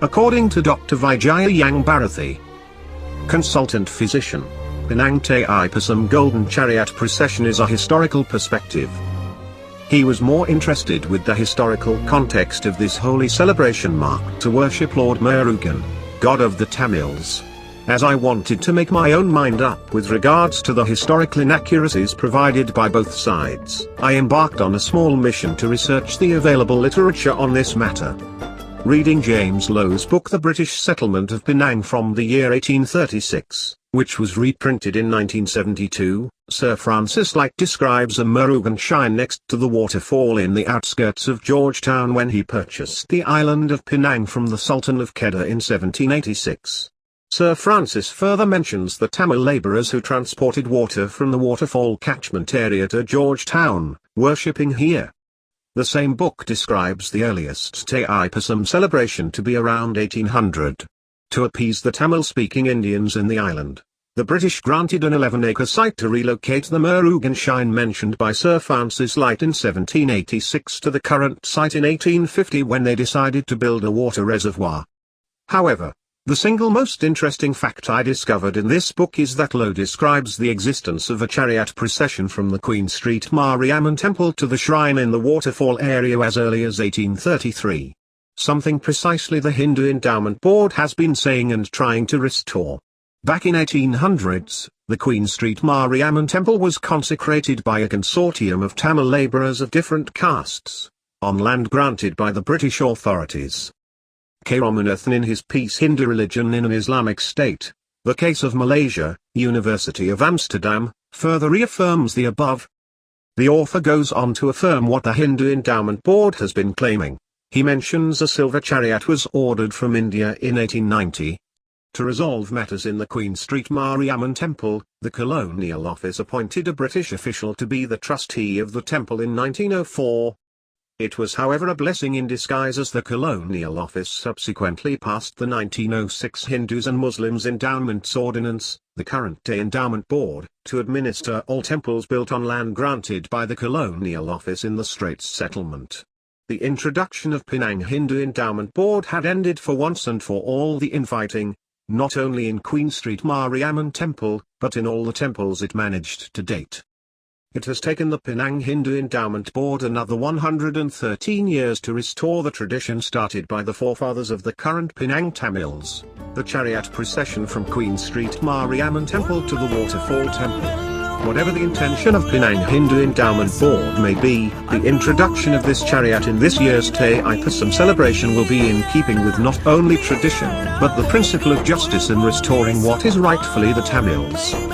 According to Dr. Vijaya Yang Barathee, consultant physician, Penang Thaipusam Golden Chariot Procession is a historical perspective. He was more interested with the historical context of this holy celebration marked to worship Lord Murugan, god of the Tamils. As I wanted to make my own mind up with regards to the historical inaccuracies provided by both sides, I embarked on a small mission to research the available literature on this matter. Reading James Lowe's book The British Settlement of Penang from the year 1836, which was reprinted in 1972, Sir Farncis Light describes a Murugan shrine next to the waterfall in the outskirts of Georgetown when he purchased the island of Penang from the Sultan of Kedah in 1786. Sir Francis further mentions the Tamil labourers who transported water from the waterfall catchment area to Georgetown, worshipping here. The same book describes the earliest Thaipusam celebration to be around 1800. To appease the Tamil-speaking Indians in the island, the British granted an 11-acre site to relocate the Murugan shrine mentioned by Sir Farncis Light in 1786 to the current site in 1850 when they decided to build a water reservoir. However, the single most interesting fact I discovered in this book is that Lowe describes the existence of a chariot procession from the Queen Street Mariamman Temple to the shrine in the waterfall area as early as 1833. Something precisely the Hindu Endowment Board has been saying and trying to restore. Back in 1800s, the Queen Street Mariamman Temple was consecrated by a consortium of Tamil labourers of different castes, on land granted by the British authorities. K. Ramanathan in his piece Hindu Religion in an Islamic State, The Case of Malaysia, University of Amsterdam, further reaffirms the above. The author goes on to affirm what the Hindu Endowment Board has been claiming. He mentions a silver chariot was ordered from India in 1890. To resolve matters in the Queen Street Mariamman Temple, the Colonial Office appointed a British official to be the trustee of the temple in 1904. It was however a blessing in disguise as the Colonial Office subsequently passed the 1906 Hindus and Muslims Endowments Ordinance, the current-day Endowment Board, to administer all temples built on land granted by the Colonial Office in the Straits Settlement. The introduction of Penang Hindu Endowment Board had ended for once and for all the infighting, not only in Queen Street Mariamman Temple, but in all the temples it managed to date. It has taken the Penang Hindu Endowment Board another 113 years to restore the tradition started by the forefathers of the current Penang Tamils, the chariot procession from Queen Street Mariamman Temple to the Waterfall Temple. Whatever the intention of Penang Hindu Endowment Board may be, the introduction of this chariot in this year's Thaipusam celebration will be in keeping with not only tradition, but the principle of justice in restoring what is rightfully the Tamils.